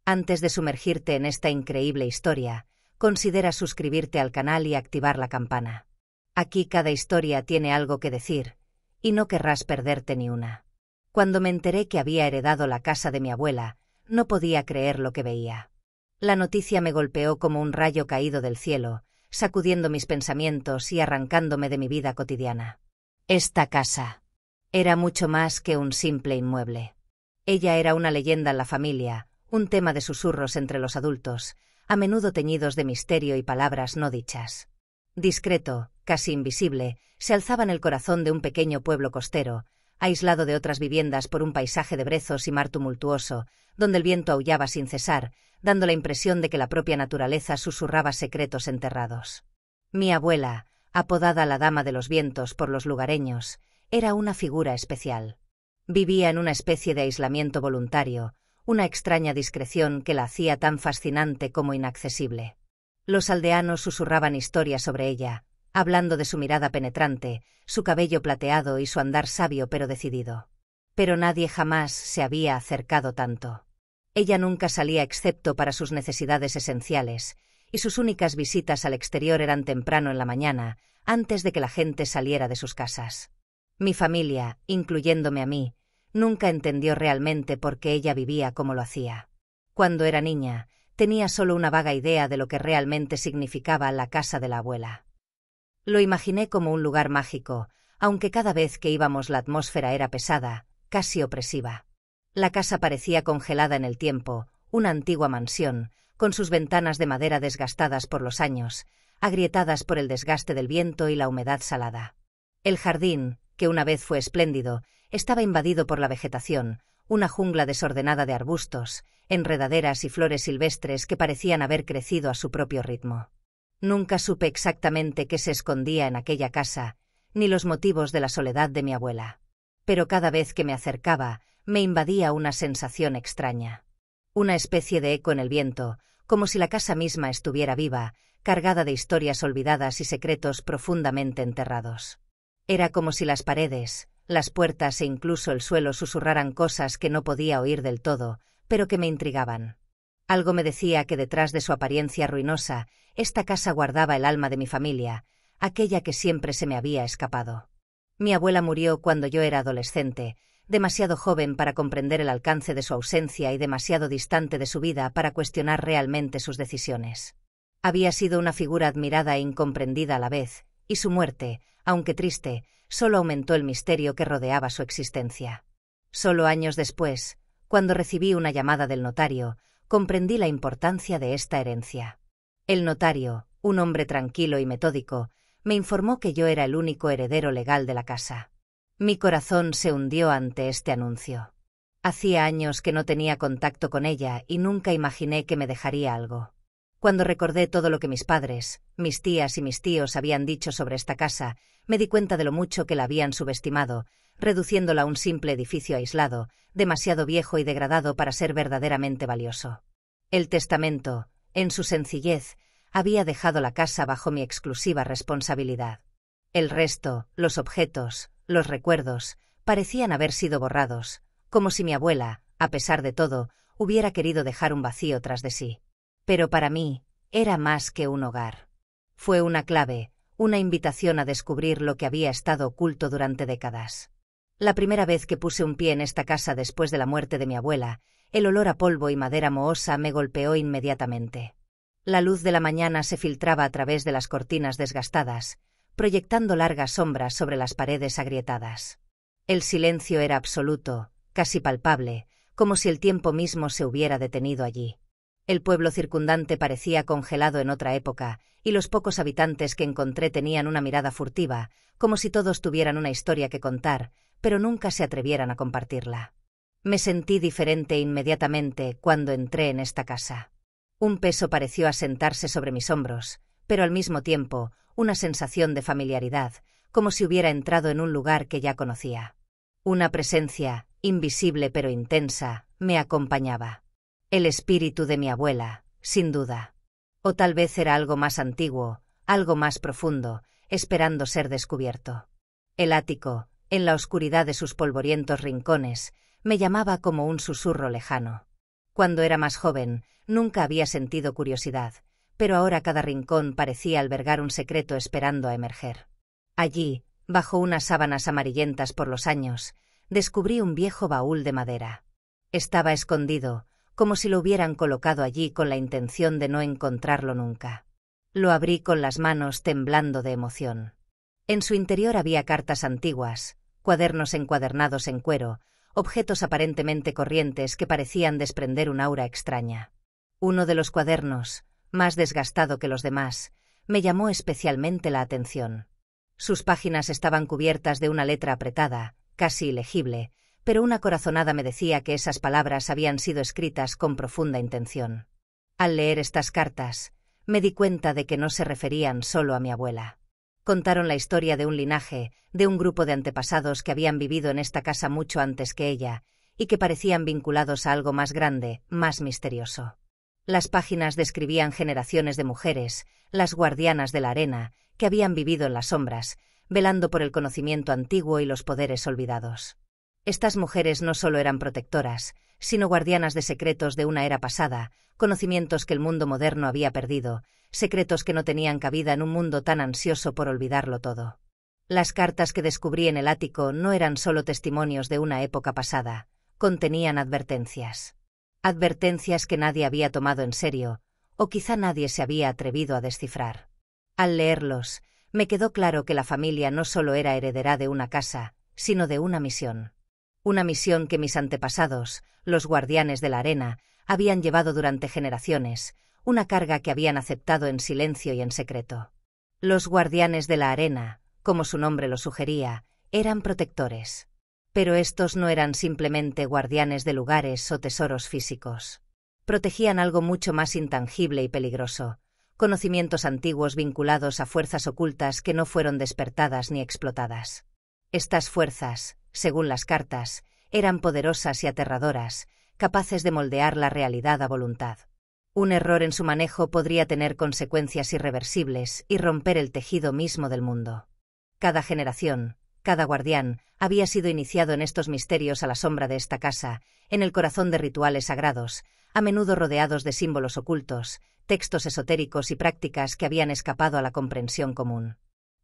Antes de sumergirte en esta increíble historia, considera suscribirte al canal y activar la campana. Aquí cada historia tiene algo que decir, y no querrás perderte ni una. Cuando me enteré que había heredado la casa de mi abuela, no podía creer lo que veía. La noticia me golpeó como un rayo caído del cielo, sacudiendo mis pensamientos y arrancándome de mi vida cotidiana. Esta casa era mucho más que un simple inmueble. Ella era una leyenda en la familia, un tema de susurros entre los adultos, a menudo teñidos de misterio y palabras no dichas. Discreto, casi invisible, se alzaba en el corazón de un pequeño pueblo costero, aislado de otras viviendas por un paisaje de brezos y mar tumultuoso, donde el viento aullaba sin cesar, dando la impresión de que la propia naturaleza susurraba secretos enterrados. Mi abuela, apodada la Dama de los Vientos por los lugareños, era una figura especial. Vivía en una especie de aislamiento voluntario, una extraña discreción que la hacía tan fascinante como inaccesible. Los aldeanos susurraban historias sobre ella, hablando de su mirada penetrante, su cabello plateado y su andar sabio pero decidido. Pero nadie jamás se había acercado tanto. Ella nunca salía excepto para sus necesidades esenciales, y sus únicas visitas al exterior eran temprano en la mañana, antes de que la gente saliera de sus casas. Mi familia, incluyéndome a mí, nunca entendió realmente por qué ella vivía como lo hacía. Cuando era niña, tenía solo una vaga idea de lo que realmente significaba la casa de la abuela. Lo imaginé como un lugar mágico, aunque cada vez que íbamos la atmósfera era pesada, casi opresiva. La casa parecía congelada en el tiempo, una antigua mansión, con sus ventanas de madera desgastadas por los años, agrietadas por el desgaste del viento y la humedad salada. El jardín, que una vez fue espléndido, estaba invadido por la vegetación, una jungla desordenada de arbustos, enredaderas y flores silvestres que parecían haber crecido a su propio ritmo. Nunca supe exactamente qué se escondía en aquella casa, ni los motivos de la soledad de mi abuela. Pero cada vez que me acercaba, me invadía una sensación extraña. Una especie de eco en el viento, como si la casa misma estuviera viva, cargada de historias olvidadas y secretos profundamente enterrados. Era como si las paredes, las puertas e incluso el suelo susurraran cosas que no podía oír del todo, pero que me intrigaban. Algo me decía que detrás de su apariencia ruinosa, esta casa guardaba el alma de mi familia, aquella que siempre se me había escapado. Mi abuela murió cuando yo era adolescente, demasiado joven para comprender el alcance de su ausencia y demasiado distante de su vida para cuestionar realmente sus decisiones. Había sido una figura admirada e incomprendida a la vez, y su muerte, aunque triste, solo aumentó el misterio que rodeaba su existencia. Solo años después, cuando recibí una llamada del notario, comprendí la importancia de esta herencia. El notario, un hombre tranquilo y metódico, me informó que yo era el único heredero legal de la casa. Mi corazón se hundió ante este anuncio. Hacía años que no tenía contacto con ella y nunca imaginé que me dejaría algo. Cuando recordé todo lo que mis padres, mis tías y mis tíos habían dicho sobre esta casa, me di cuenta de lo mucho que la habían subestimado, reduciéndola a un simple edificio aislado, demasiado viejo y degradado para ser verdaderamente valioso. El testamento, en su sencillez, había dejado la casa bajo mi exclusiva responsabilidad. El resto, los objetos, los recuerdos, parecían haber sido borrados, como si mi abuela, a pesar de todo, hubiera querido dejar un vacío tras de sí. Pero para mí, era más que un hogar. Fue una clave, una invitación a descubrir lo que había estado oculto durante décadas. La primera vez que puse un pie en esta casa después de la muerte de mi abuela, el olor a polvo y madera mohosa me golpeó inmediatamente. La luz de la mañana se filtraba a través de las cortinas desgastadas, proyectando largas sombras sobre las paredes agrietadas. El silencio era absoluto, casi palpable, como si el tiempo mismo se hubiera detenido allí. El pueblo circundante parecía congelado en otra época, y los pocos habitantes que encontré tenían una mirada furtiva, como si todos tuvieran una historia que contar, pero nunca se atrevieran a compartirla. Me sentí diferente inmediatamente cuando entré en esta casa. Un peso pareció asentarse sobre mis hombros, pero al mismo tiempo, una sensación de familiaridad, como si hubiera entrado en un lugar que ya conocía. Una presencia, invisible pero intensa, me acompañaba. El espíritu de mi abuela, sin duda. O tal vez era algo más antiguo, algo más profundo, esperando ser descubierto. El ático, en la oscuridad de sus polvorientos rincones, me llamaba como un susurro lejano. Cuando era más joven, nunca había sentido curiosidad, pero ahora cada rincón parecía albergar un secreto esperando a emerger. Allí, bajo unas sábanas amarillentas por los años, descubrí un viejo baúl de madera. Estaba escondido, como si lo hubieran colocado allí con la intención de no encontrarlo nunca. Lo abrí con las manos temblando de emoción. En su interior había cartas antiguas, cuadernos encuadernados en cuero, objetos aparentemente corrientes que parecían desprender un aura extraña. Uno de los cuadernos, más desgastado que los demás, me llamó especialmente la atención. Sus páginas estaban cubiertas de una letra apretada, casi ilegible, pero una corazonada me decía que esas palabras habían sido escritas con profunda intención. Al leer estas cartas, me di cuenta de que no se referían solo a mi abuela. Contaron la historia de un linaje, de un grupo de antepasados que habían vivido en esta casa mucho antes que ella, y que parecían vinculados a algo más grande, más misterioso. Las páginas describían generaciones de mujeres, las guardianas de la arena, que habían vivido en las sombras, velando por el conocimiento antiguo y los poderes olvidados. Estas mujeres no solo eran protectoras, sino guardianas de secretos de una era pasada, conocimientos que el mundo moderno había perdido, secretos que no tenían cabida en un mundo tan ansioso por olvidarlo todo. Las cartas que descubrí en el ático no eran solo testimonios de una época pasada, contenían advertencias. Advertencias que nadie había tomado en serio, o quizá nadie se había atrevido a descifrar. Al leerlos, me quedó claro que la familia no solo era heredera de una casa, sino de una misión. Una misión que mis antepasados, los guardianes de la arena, habían llevado durante generaciones, una carga que habían aceptado en silencio y en secreto. Los guardianes de la arena, como su nombre lo sugería, eran protectores. Pero estos no eran simplemente guardianes de lugares o tesoros físicos. Protegían algo mucho más intangible y peligroso, conocimientos antiguos vinculados a fuerzas ocultas que no fueron despertadas ni explotadas. Estas fuerzas, según las cartas, eran poderosas y aterradoras, capaces de moldear la realidad a voluntad. Un error en su manejo podría tener consecuencias irreversibles y romper el tejido mismo del mundo. Cada generación, cada guardián, había sido iniciado en estos misterios a la sombra de esta casa, en el corazón de rituales sagrados, a menudo rodeados de símbolos ocultos, textos esotéricos y prácticas que habían escapado a la comprensión común.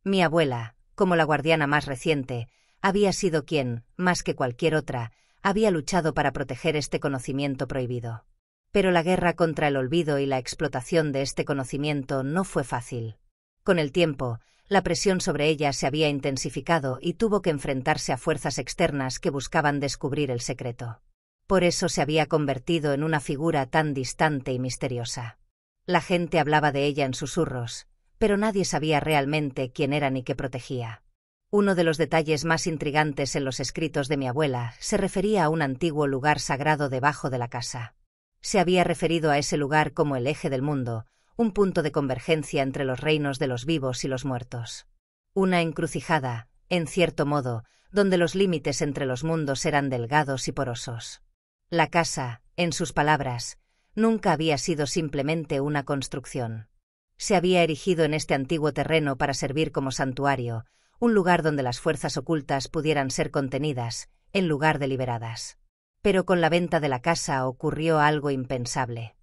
Mi abuela, como la guardiana más reciente, había sido quien, más que cualquier otra, había luchado para proteger este conocimiento prohibido. Pero la guerra contra el olvido y la explotación de este conocimiento no fue fácil. Con el tiempo, la presión sobre ella se había intensificado y tuvo que enfrentarse a fuerzas externas que buscaban descubrir el secreto. Por eso se había convertido en una figura tan distante y misteriosa. La gente hablaba de ella en susurros, pero nadie sabía realmente quién era ni qué protegía. Uno de los detalles más intrigantes en los escritos de mi abuela se refería a un antiguo lugar sagrado debajo de la casa. Se había referido a ese lugar como el eje del mundo, un punto de convergencia entre los reinos de los vivos y los muertos. Una encrucijada, en cierto modo, donde los límites entre los mundos eran delgados y porosos. La casa, en sus palabras, nunca había sido simplemente una construcción. Se había erigido en este antiguo terreno para servir como santuario, un lugar donde las fuerzas ocultas pudieran ser contenidas, en lugar de liberadas. Pero con la venta de la casa ocurrió algo impensable.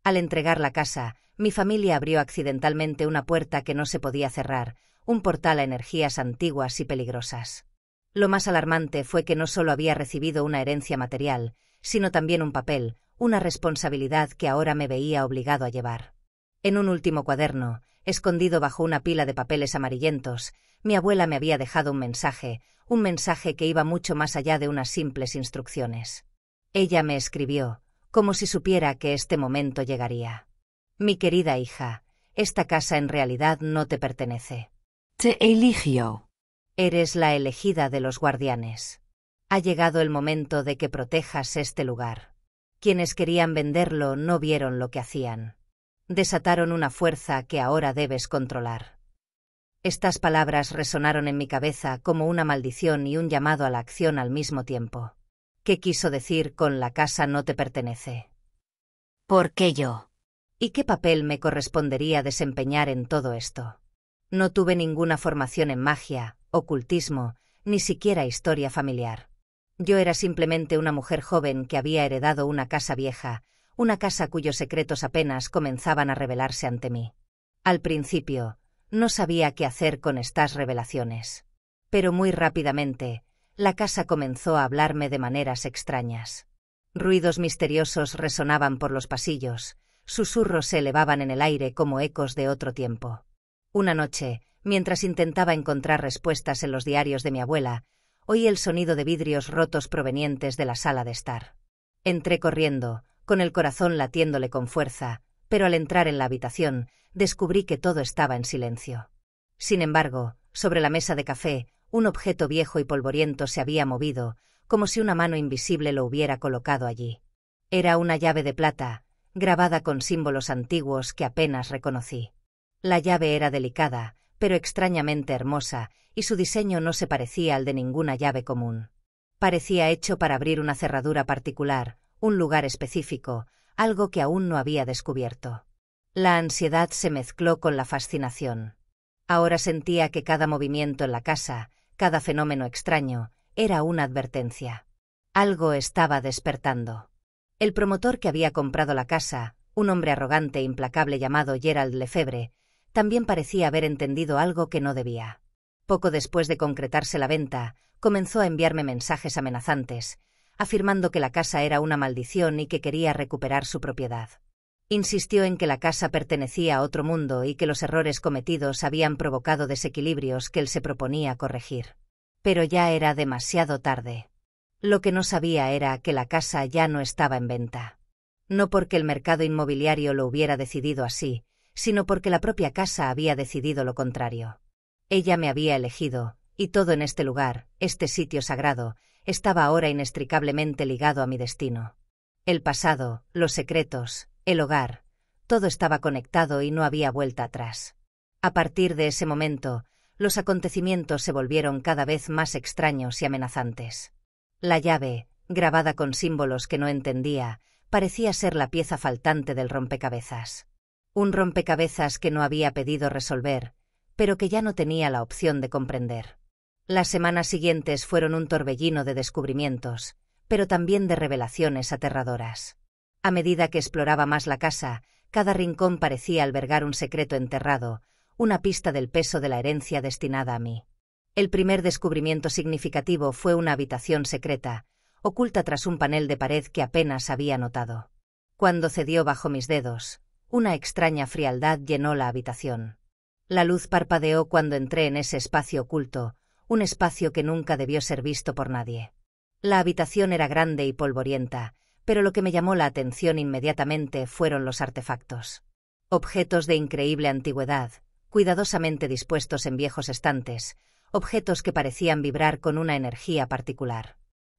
Al entregar la casa, mi familia abrió accidentalmente una puerta que no se podía cerrar, un portal a energías antiguas y peligrosas. Lo más alarmante fue que no solo había recibido una herencia material, sino también un papel, una responsabilidad que ahora me veía obligado a llevar. En un último cuaderno, escondido bajo una pila de papeles amarillentos, mi abuela me había dejado un mensaje que iba mucho más allá de unas simples instrucciones. Ella me escribió, como si supiera que este momento llegaría. Mi querida hija, esta casa en realidad no te pertenece. Te eligió. Eres la elegida de los guardianes. Ha llegado el momento de que protejas este lugar. Quienes querían venderlo no vieron lo que hacían. Desataron una fuerza que ahora debes controlar. Estas palabras resonaron en mi cabeza como una maldición y un llamado a la acción al mismo tiempo. ¿Qué quiso decir con la casa no te pertenece? ¿Por qué yo? ¿Y qué papel me correspondería desempeñar en todo esto? No tuve ninguna formación en magia, ocultismo, ni siquiera historia familiar. Yo era simplemente una mujer joven que había heredado una casa vieja, una casa cuyos secretos apenas comenzaban a revelarse ante mí. Al principio, no sabía qué hacer con estas revelaciones. Pero muy rápidamente, la casa comenzó a hablarme de maneras extrañas. Ruidos misteriosos resonaban por los pasillos, susurros se elevaban en el aire como ecos de otro tiempo. Una noche, mientras intentaba encontrar respuestas en los diarios de mi abuela, oí el sonido de vidrios rotos provenientes de la sala de estar. Entré corriendo, con el corazón latiéndole con fuerza, pero al entrar en la habitación, descubrí que todo estaba en silencio. Sin embargo, sobre la mesa de café, un objeto viejo y polvoriento se había movido, como si una mano invisible lo hubiera colocado allí. Era una llave de plata, grabada con símbolos antiguos que apenas reconocí. La llave era delicada, pero extrañamente hermosa, y su diseño no se parecía al de ninguna llave común. Parecía hecho para abrir una cerradura particular, un lugar específico, algo que aún no había descubierto. La ansiedad se mezcló con la fascinación. Ahora sentía que cada movimiento en la casa, cada fenómeno extraño, era una advertencia. Algo estaba despertando. El promotor que había comprado la casa, un hombre arrogante e implacable llamado Gerald Lefebvre, también parecía haber entendido algo que no debía. Poco después de concretarse la venta, comenzó a enviarme mensajes amenazantes, afirmando que la casa era una maldición y que quería recuperar su propiedad. Insistió en que la casa pertenecía a otro mundo y que los errores cometidos habían provocado desequilibrios que él se proponía corregir. Pero ya era demasiado tarde. Lo que no sabía era que la casa ya no estaba en venta. No porque el mercado inmobiliario lo hubiera decidido así, sino porque la propia casa había decidido lo contrario. Ella me había elegido, y todo en este lugar, este sitio sagrado, estaba ahora inextricablemente ligado a mi destino. El pasado, los secretos, el hogar, todo estaba conectado y no había vuelta atrás. A partir de ese momento, los acontecimientos se volvieron cada vez más extraños y amenazantes. La llave, grabada con símbolos que no entendía, parecía ser la pieza faltante del rompecabezas. Un rompecabezas que no había pedido resolver, pero que ya no tenía la opción de comprender. Las semanas siguientes fueron un torbellino de descubrimientos, pero también de revelaciones aterradoras. A medida que exploraba más la casa, cada rincón parecía albergar un secreto enterrado, una pista del peso de la herencia destinada a mí. El primer descubrimiento significativo fue una habitación secreta, oculta tras un panel de pared que apenas había notado. Cuando cedió bajo mis dedos, una extraña frialdad llenó la habitación. La luz parpadeó cuando entré en ese espacio oculto, un espacio que nunca debió ser visto por nadie. La habitación era grande y polvorienta, pero lo que me llamó la atención inmediatamente fueron los artefactos. Objetos de increíble antigüedad, cuidadosamente dispuestos en viejos estantes, objetos que parecían vibrar con una energía particular.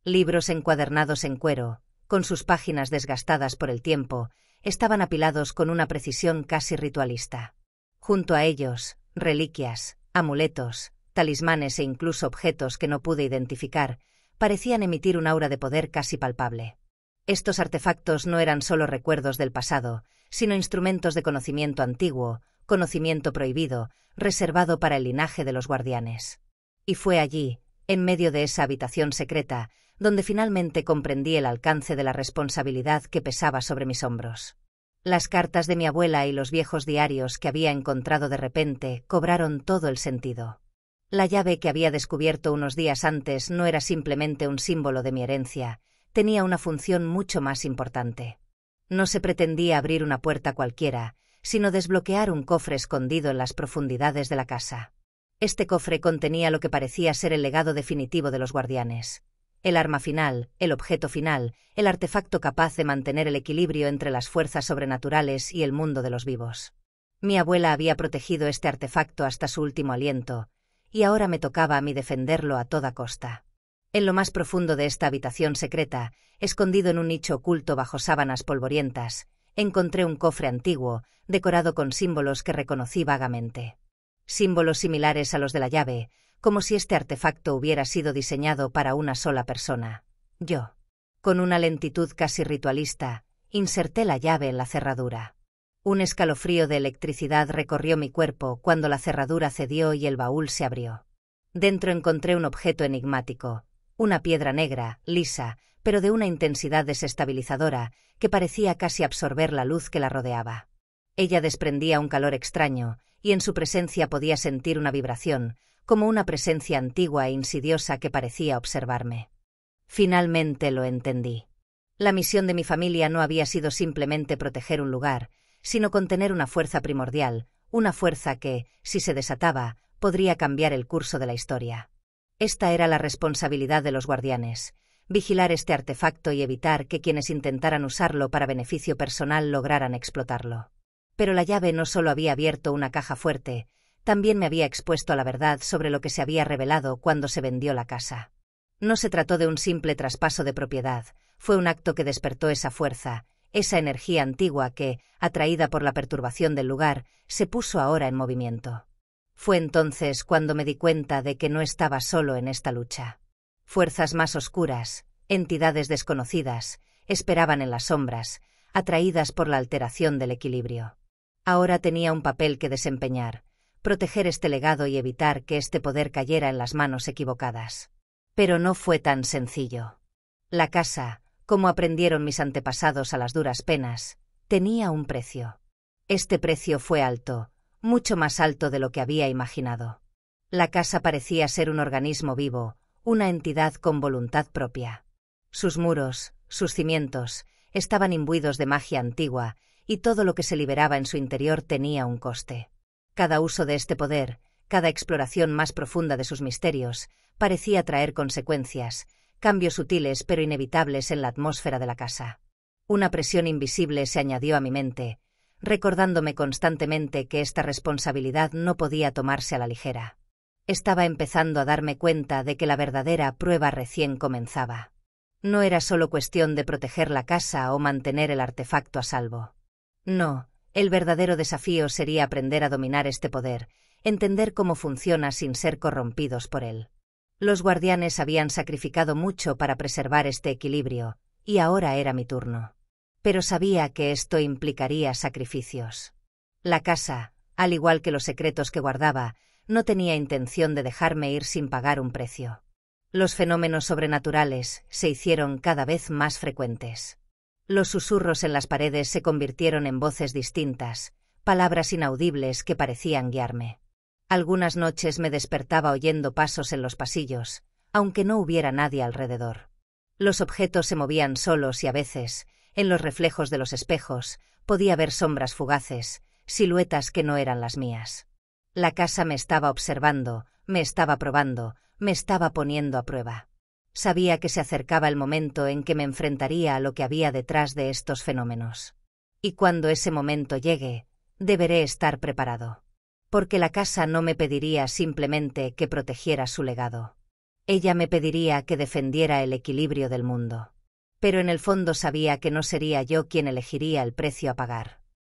Libros encuadernados en cuero, con sus páginas desgastadas por el tiempo, estaban apilados con una precisión casi ritualista. Junto a ellos, reliquias, amuletos, talismanes e incluso objetos que no pude identificar, parecían emitir un aura de poder casi palpable. Estos artefactos no eran solo recuerdos del pasado, sino instrumentos de conocimiento antiguo, conocimiento prohibido, reservado para el linaje de los guardianes. Y fue allí, en medio de esa habitación secreta, donde finalmente comprendí el alcance de la responsabilidad que pesaba sobre mis hombros. Las cartas de mi abuela y los viejos diarios que había encontrado de repente cobraron todo el sentido. La llave que había descubierto unos días antes no era simplemente un símbolo de mi herencia, tenía una función mucho más importante. No se pretendía abrir una puerta cualquiera, sino desbloquear un cofre escondido en las profundidades de la casa. Este cofre contenía lo que parecía ser el legado definitivo de los guardianes. El arma final, el objeto final, el artefacto capaz de mantener el equilibrio entre las fuerzas sobrenaturales y el mundo de los vivos. Mi abuela había protegido este artefacto hasta su último aliento, y ahora me tocaba a mí defenderlo a toda costa. En lo más profundo de esta habitación secreta, escondido en un nicho oculto bajo sábanas polvorientas, encontré un cofre antiguo, decorado con símbolos que reconocí vagamente. Símbolos similares a los de la llave, como si este artefacto hubiera sido diseñado para una sola persona, yo. Con una lentitud casi ritualista, inserté la llave en la cerradura. Un escalofrío de electricidad recorrió mi cuerpo cuando la cerradura cedió y el baúl se abrió. Dentro encontré un objeto enigmático, una piedra negra, lisa, pero de una intensidad desestabilizadora que parecía casi absorber la luz que la rodeaba. Ella desprendía un calor extraño, y en su presencia podía sentir una vibración, como una presencia antigua e insidiosa que parecía observarme. Finalmente lo entendí. La misión de mi familia no había sido simplemente proteger un lugar, sino contener una fuerza primordial, una fuerza que, si se desataba, podría cambiar el curso de la historia. Esta era la responsabilidad de los guardianes: vigilar este artefacto y evitar que quienes intentaran usarlo para beneficio personal lograran explotarlo. Pero la llave no solo había abierto una caja fuerte, también me había expuesto a la verdad sobre lo que se había revelado cuando se vendió la casa. No se trató de un simple traspaso de propiedad, fue un acto que despertó esa fuerza, esa energía antigua que, atraída por la perturbación del lugar, se puso ahora en movimiento. Fue entonces cuando me di cuenta de que no estaba solo en esta lucha. Fuerzas más oscuras, entidades desconocidas, esperaban en las sombras, atraídas por la alteración del equilibrio. Ahora tenía un papel que desempeñar: proteger este legado y evitar que este poder cayera en las manos equivocadas. Pero no fue tan sencillo. La casa, como aprendieron mis antepasados a las duras penas, tenía un precio. Este precio fue alto, mucho más alto de lo que había imaginado. La casa parecía ser un organismo vivo, una entidad con voluntad propia. Sus muros, sus cimientos, estaban imbuidos de magia antigua, y todo lo que se liberaba en su interior tenía un coste. Cada uso de este poder, cada exploración más profunda de sus misterios, parecía traer consecuencias, cambios sutiles pero inevitables en la atmósfera de la casa. Una presión invisible se añadió a mi mente, recordándome constantemente que esta responsabilidad no podía tomarse a la ligera. Estaba empezando a darme cuenta de que la verdadera prueba recién comenzaba. No era solo cuestión de proteger la casa o mantener el artefacto a salvo. No, el verdadero desafío sería aprender a dominar este poder, entender cómo funciona sin ser corrompidos por él. Los guardianes habían sacrificado mucho para preservar este equilibrio, y ahora era mi turno. Pero sabía que esto implicaría sacrificios. La casa, al igual que los secretos que guardaba, no tenía intención de dejarme ir sin pagar un precio. Los fenómenos sobrenaturales se hicieron cada vez más frecuentes. Los susurros en las paredes se convirtieron en voces distintas, palabras inaudibles que parecían guiarme. Algunas noches me despertaba oyendo pasos en los pasillos, aunque no hubiera nadie alrededor. Los objetos se movían solos y a veces, en los reflejos de los espejos, podía ver sombras fugaces, siluetas que no eran las mías. La casa me estaba observando, me estaba probando, me estaba poniendo a prueba. Sabía que se acercaba el momento en que me enfrentaría a lo que había detrás de estos fenómenos. Y cuando ese momento llegue, deberé estar preparado. Porque la casa no me pediría simplemente que protegiera su legado. Ella me pediría que defendiera el equilibrio del mundo. Pero en el fondo sabía que no sería yo quien elegiría el precio a pagar.